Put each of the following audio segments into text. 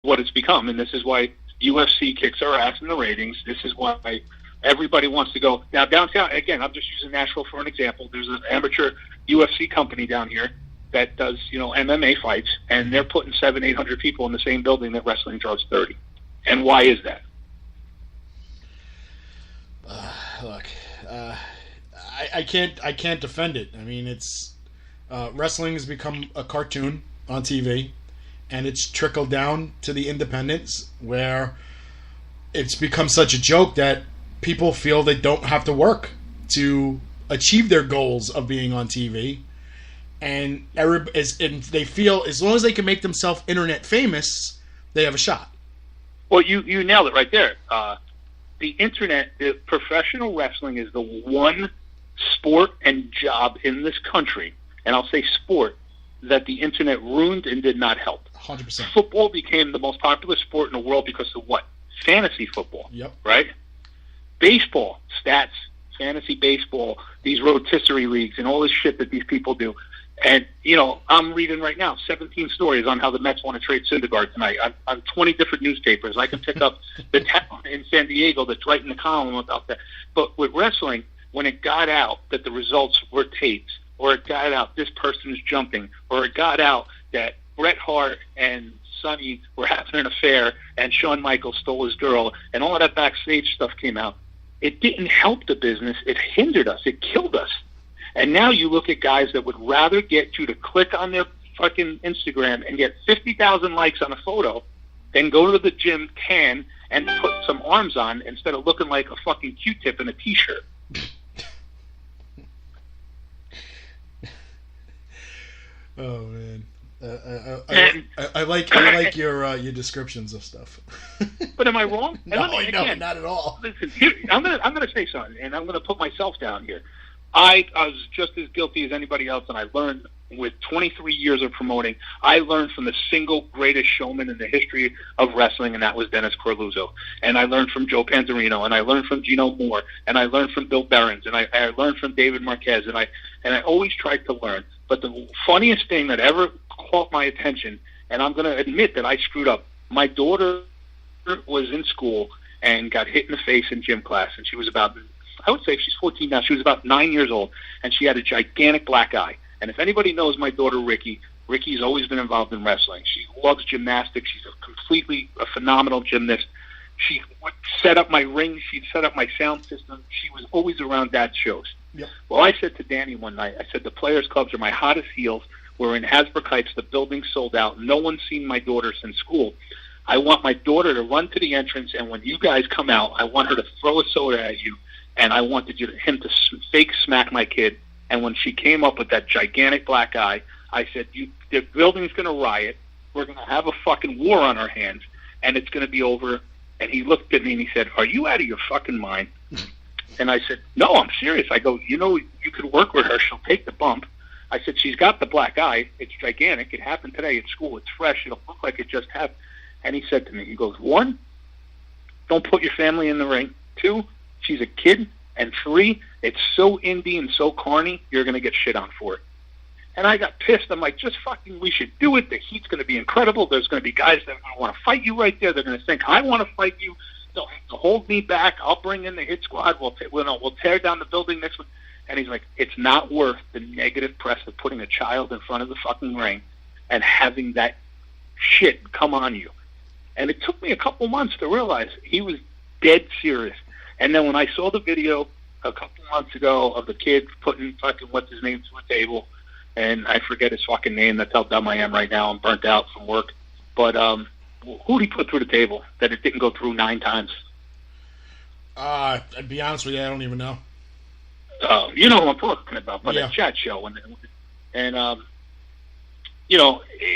what it's become, and this is why UFC kicks our ass in the ratings. This is why everybody wants to go. Now, downtown, again, I'm just using Nashville for an example. There's an amateur UFC company down here that does, MMA fights, and they're putting 700-800 people in the same building that wrestling draws 30. And why is that? Look, I can't defend it. I mean, it's wrestling has become a cartoon on TV, and it's trickled down to the independents where it's become such a joke that people feel they don't have to work to achieve their goals of being on TV, and they feel as long as they can make themselves internet famous, they have a shot. Well, you nailed it right there. The internet, professional wrestling is the one sport and job in this country, and I'll say sport, that the internet ruined and did not help. 100%. Football became the most popular sport in the world because of what? Fantasy football. Yep. Right? Baseball, stats, fantasy baseball, these rotisserie leagues, and all this shit that these people do. And, I'm reading right now 17 stories on how the Mets want to trade Syndergaard tonight on 20 different newspapers. I can pick up the town in San Diego that's writing the column about that. But with wrestling, when it got out that the results were tapes, or it got out this person is jumping, or it got out that Bret Hart and Sonny were having an affair and Shawn Michaels stole his girl, and all of that backstage stuff came out, it didn't help the business. It hindered us. It killed us. And now you look at guys that would rather get you to click on their fucking Instagram and get 50,000 likes on a photo than go to the gym, tan, and put some arms on instead of looking like a fucking Q-tip in a T-shirt. Oh man, I like your descriptions of stuff. But am I wrong? No, not at all. Listen, I'm gonna say something, and I'm gonna put myself down here. I was just as guilty as anybody else, and I learned with 23 years of promoting. I learned from the single greatest showman in the history of wrestling, and that was Dennis Corluzzo. And I learned from Joe Panzarino, and I learned from Gino Moore, and I learned from Bill Behrens, and I learned from David Marquez, and I always tried to learn. But the funniest thing that ever caught my attention, and I'm going to admit that I screwed up. My daughter was in school and got hit in the face in gym class, and she was about, I would say she's 14 now, she was about 9 years old, and she had a gigantic black eye. And if anybody knows my daughter Ricky's always been involved in wrestling. She loves gymnastics. She's a phenomenal gymnast. She would set up my ring. She'd set up my sound system. She was always around Dad's shows. Yep. Well, I said to Danny one night, I said, the Players Clubs are my hottest heels. We're in Hasbrook Heights. The building's sold out. No one's seen my daughter since school. I want my daughter to run to the entrance, and when you guys come out, I want her to throw a soda at you, and I wanted him to fake smack my kid. And when she came up with that gigantic black eye, I said, the building's going to riot. We're going to have a fucking war on our hands, and it's going to be over. And he looked at me and he said, are you out of your fucking mind? And I said, no, I'm serious. I go, you could work with her. She'll take the bump. I said, she's got the black eye. It's gigantic. It happened today at school. It's fresh. It'll look like it just happened. And he said to me, he goes, 1, don't put your family in the ring. 2, she's a kid. And 3, it's so indie and so corny, you're going to get shit on for it. And I got pissed. I'm like, we should do it. The heat's going to be incredible. There's going to be guys that are going to want to fight you right there. They're going to think, I want to fight you. They'll have to hold me back. I'll bring in the hit squad. We'll tear down the building next week. And he's like, it's not worth the negative press of putting a child in front of the fucking ring and having that shit come on you. And it took me a couple months to realize he was dead serious. And then when I saw the video a couple months ago of the kid putting fucking what's-his-name to a table, and I forget his fucking name, that's how dumb I am right now. I'm burnt out from work. But who did he put through the table that it didn't go through 9 times? I'd be honest with you, I don't even know. You know who I'm talking about, but yeah. a chat show. And it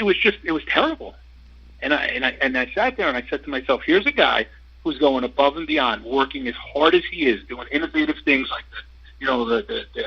was terrible. And I sat there and I said to myself, here's a guy who's going above and beyond, working as hard as he is, doing innovative things like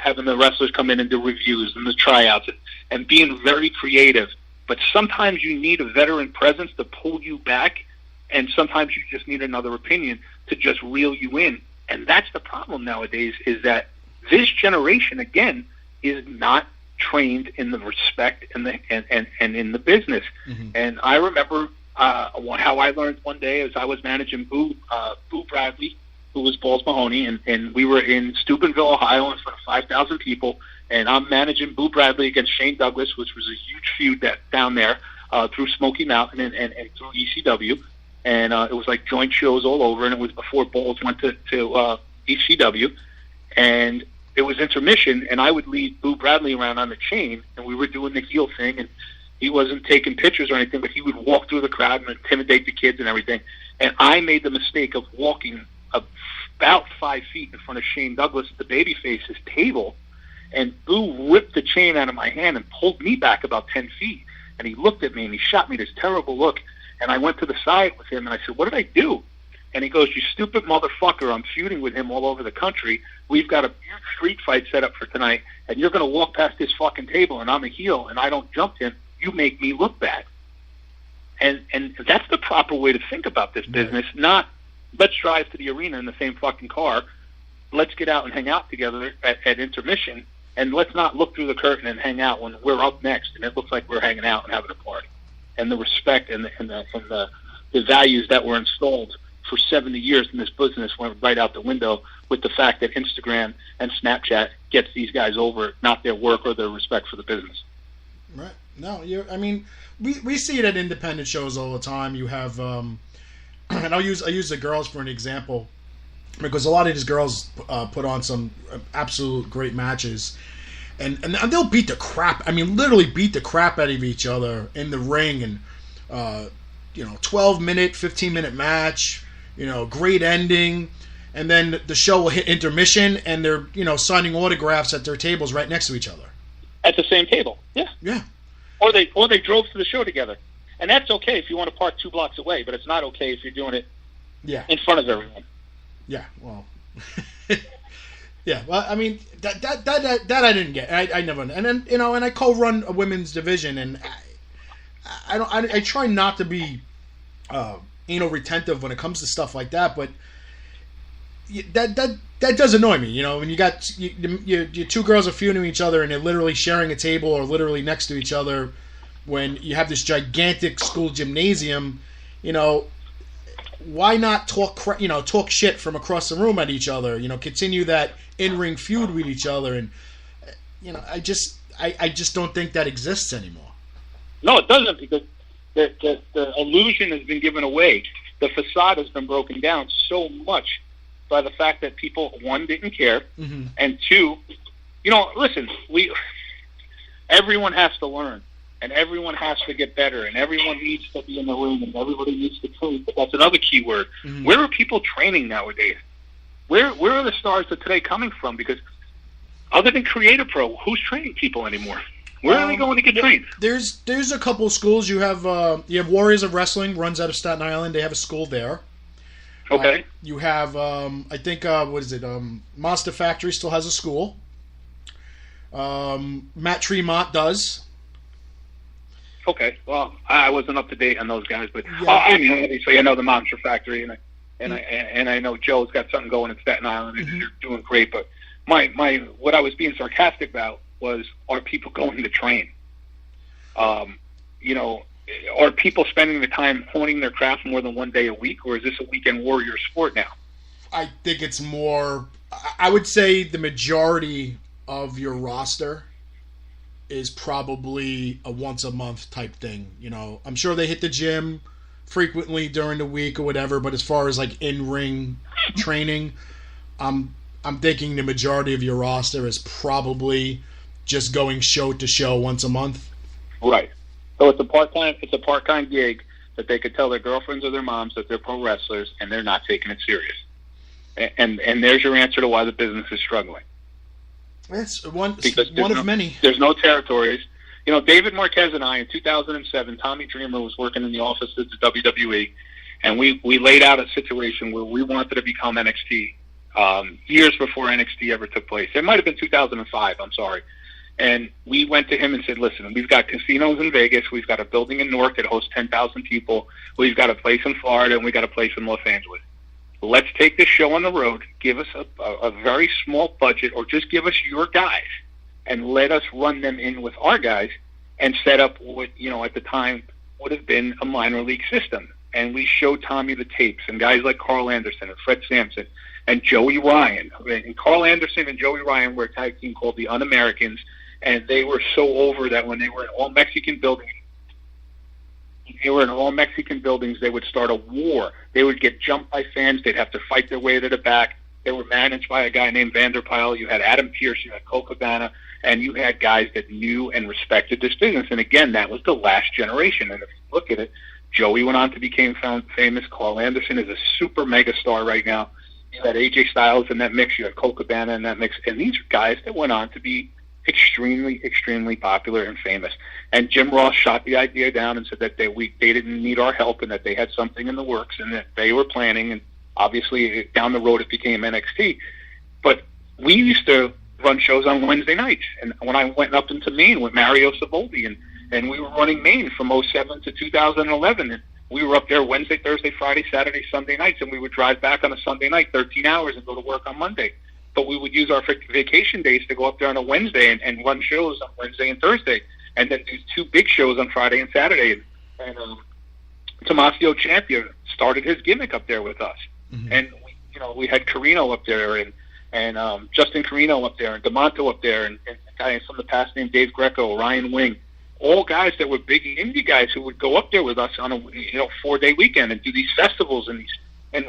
having the wrestlers come in and do reviews and the tryouts and being very creative. But sometimes you need a veteran presence to pull you back, and sometimes you just need another opinion to just reel you in. And that's the problem nowadays, is that this generation, again, is not trained in the respect and in the business. Mm-hmm. And I remember How I learned one day is I was managing Boo Bradley, who was Balls Mahoney, and we were in Steubenville, Ohio, in front of 5,000 people, and I'm managing Boo Bradley against Shane Douglas, which was a huge feud down there through Smoky Mountain and through ECW, and it was like joint shows all over, and it was before Balls went to ECW, and it was intermission, and I would lead Boo Bradley around on the chain, and we were doing the heel thing, and he wasn't taking pictures or anything, but he would walk through the crowd and intimidate the kids and everything, and I made the mistake of walking about 5 feet in front of Shane Douglas at the babyface's table, and Boo ripped the chain out of my hand and pulled me back about 10 feet, and he looked at me, and he shot me this terrible look, and I went to the side with him, and I said, what did I do? And he goes, you stupid motherfucker, I'm feuding with him all over the country. We've got a huge street fight set up for tonight, and you're going to walk past this fucking table, and I'm a heel, and I don't jump him. You make me look bad. And that's the proper way to think about this business, not let's drive to the arena in the same fucking car. Let's get out and hang out together at intermission, and let's not look through the curtain and hang out when we're up next, and it looks like we're hanging out and having a party. And the respect and the values that were installed for 70 years in this business went right out the window with the fact that Instagram and Snapchat gets these guys over, not their work or their respect for the business. Right. No, I mean, we see it at independent shows all the time. You have, and I use the girls for an example, because a lot of these girls put on some absolute great matches, and they'll beat the crap. I mean, literally beat the crap out of each other in the ring, and 12-minute, 15-minute match. Great ending, and then the show will hit intermission, and they're signing autographs at their tables right next to each other. At the same table, yeah. Yeah. Or they drove to the show together, and that's okay if you want to park 2 blocks away, but it's not okay if you're doing it in front of everyone. Yeah. Well. Yeah. Well, I mean that I didn't get. I never. And then and I co-run a women's division, and I try not to be retentive when it comes to stuff like that, but that does annoy me, when you got your 2 girls are feuding each other and they're literally sharing a table or literally next to each other when you have this gigantic school gymnasium. Why not talk shit from across the room at each other, continue that in-ring feud with each other, and I just don't think that exists anymore. No, it doesn't, because the illusion has been given away. The facade has been broken down so much by the fact that people, 1, didn't care, and 2, listen, everyone has to learn, and everyone has to get better, and everyone needs to be in the room, and everybody needs to train. But that's another key word. Where are people training nowadays? Where are the stars of today coming from? Because other than Creative Pro, who's training people anymore? Where are they going to get trained? There's a couple of schools. You have Warriors of Wrestling, runs out of Staten Island. They have a school there. Okay. You have I think Monster Factory still has a school. Matt Tremont does. Okay. Well, I wasn't up to date on those guys, but obviously I know the Monster Factory, and I know Joe's got something going in Staten Island, and they're doing great. But my what I was being sarcastic about was, are people going to train? Are people spending the time honing their craft more than 1 day a week, or is this a weekend warrior sport now? I think it's more. I would say the majority of your roster is probably a once a month type thing. I'm sure they hit the gym frequently during the week or whatever, but as far as like in-ring training, I'm thinking the majority of your roster is probably just going show to show once a month. Right. So it's a part-time gig that they could tell their girlfriends or their moms that they're pro wrestlers, and they're not taking it serious. And there's your answer to why the business is struggling. It's one of many. There's no territories. David Marquez and I, in 2007, Tommy Dreamer was working in the office at the WWE, and we laid out a situation where we wanted to become NXT years before NXT ever took place. It might have been 2005, I'm sorry. And we went to him and said, listen, we've got casinos in Vegas, we've got a building in Newark that hosts 10,000 people, we've got a place in Florida, and we've got a place in Los Angeles. Let's take this show on the road, give us a very small budget, or just give us your guys, and let us run them in with our guys, and set up what, at the time, would have been a minor league system. And we showed Tommy the tapes, and guys like Carl Anderson and Fred Sampson and Joey Ryan. And Carl Anderson and Joey Ryan were a tag team called the Un-Americans, and they were so over that when they were in all-Mexican buildings, they would start a war. They would get jumped by fans. They'd have to fight their way to the back. They were managed by a guy named Vanderpyle. You had Adam Pearce, you had Cole Cabana, and you had guys that knew and respected this business. And again, that was the last generation. And if you look at it, Joey went on to become famous. Carl Anderson is a super mega star right now. You had AJ Styles in that mix. You had Cole Cabana in that mix. And these are guys that went on to be extremely, extremely popular and famous. And Jim Ross shot the idea down and said that they didn't need our help and that they had something in the works and that they were planning. And obviously, down the road, it became NXT. But we used to run shows on Wednesday nights. And when I went up into Maine with Mario Savoldi, and we were running Maine from 2007 to 2011, and we were up there Wednesday, Thursday, Friday, Saturday, Sunday nights, and we would drive back on a Sunday night, 13 hours, and go to work on Monday. But we would use our vacation days to go up there on a Wednesday and run shows on Wednesday and Thursday, and then do 2 big shows on Friday and Saturday. And Tommaso Ciampa started his gimmick up there with us. Mm-hmm. And we had Carino up there, and Justin Carino up there, and DeMonto up there, and a guy from the past named Dave Greco, Ryan Wing, all guys that were big indie guys who would go up there with us on a 4-day weekend and do these festivals and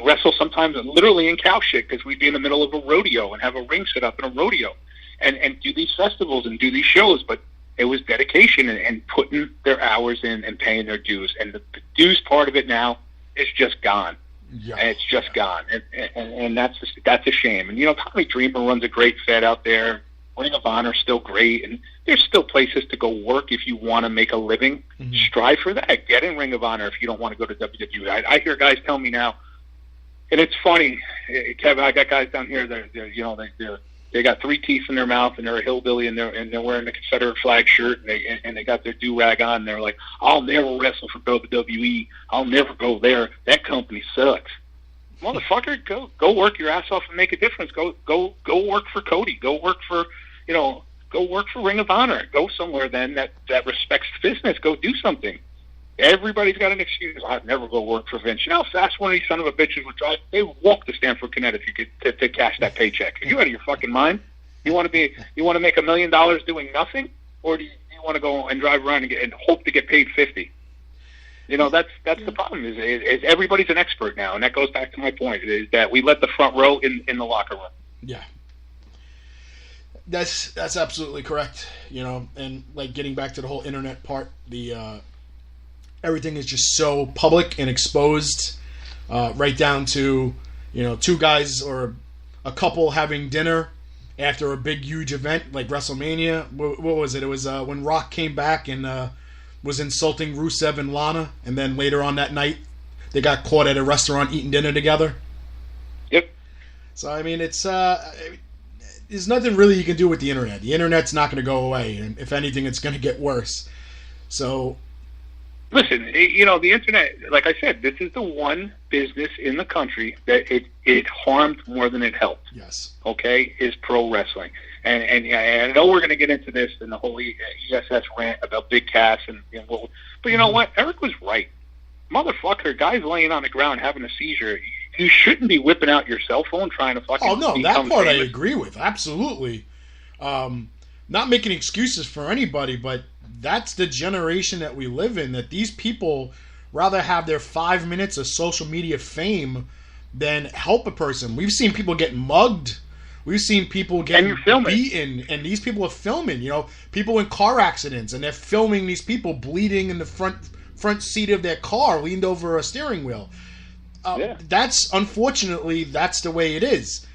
wrestle sometimes literally in cow shit because we'd be in the middle of a rodeo and have a ring set up in a rodeo and do these festivals and do these shows. But it was dedication and putting their hours in and paying their dues. And the dues part of it now is just gone. Yeah. And it's just gone. And that's a shame. And, Tommy Dreamer runs a great Fed out there. Ring of Honor is still great. And there's still places to go work if you want to make a living. Mm-hmm. Strive for that. Get in Ring of Honor if you don't want to go to WWE. I hear guys tell me now, and it's funny, Kevin, I got guys down here that they got 3 teeth in their mouth and they're a hillbilly and they're wearing a Confederate flag shirt and they got their do-rag on and they're like, I'll never wrestle for WWE. I'll never go there. That company sucks. Motherfucker, go work your ass off and make a difference. Go work for Cody. Go work for Ring of Honor. Go somewhere then that respects the business. Go do something. Everybody's got an excuse. I'd never go work for Vince. You know how fast one of these son of a bitches would drive? They would walk to Stamford, Connecticut to cash that paycheck. Are you out of your fucking mind? You want to make $1 million doing nothing, or do you want to go and drive around and hope to get paid $50? That's the problem. Is everybody's an expert now, and that goes back to my point. Is that we let the front row in the locker room. Yeah. That's absolutely correct. And like getting back to the whole internet part, everything is just so public and exposed, right down to 2 guys or a couple having dinner after a big huge event like WrestleMania. What was it? It was when Rock came back and was insulting Rusev and Lana, and then later on that night they got caught at a restaurant eating dinner together. Yep. So I mean, it's there's nothing really you can do with the internet. The internet's not going to go away, and if anything, it's going to get worse. So. Listen, the internet, like I said, this is the one business in the country that it harmed more than it helped. Yes. Okay? Is pro wrestling. And I know we're going to get into this in the whole ESS rant about Big Cass but you know what? Eric was right. Motherfucker, guys laying on the ground having a seizure, you shouldn't be whipping out your cell phone trying to fucking that part famous. I agree with. Absolutely. Not making excuses for anybody, but that's the generation that we live in, that these people rather have their 5 minutes of social media fame than help a person. We've seen people get mugged. We've seen people get beaten, and these people are filming. People in car accidents, and they're filming these people bleeding in the front seat of their car, leaned over a steering wheel. That's unfortunately that's the way it is.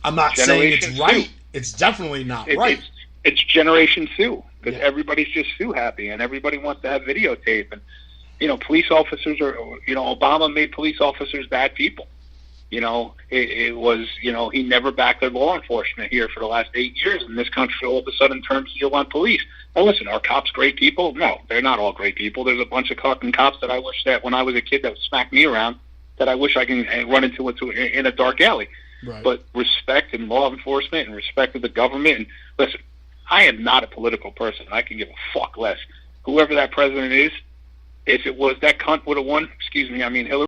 I'm not saying it's right. It's definitely not right. It's Generation Sue, because everybody's just Sue happy, and everybody wants to have videotape. And police officers Obama made police officers bad people. It was, he never backed their law enforcement here for the last 8 years, and this country all of a sudden turned heel on police. Well, listen, are cops great people? No, they're not all great people. There's a bunch of fucking cops that I wish that when I was a kid that smacked me around, that I wish I can run into in a dark alley. Right. But respect and law enforcement and respect of the government. And listen, I am not a political person. I can give a fuck less. Whoever that president is, if it was that cunt would have won, excuse me, I mean Hillary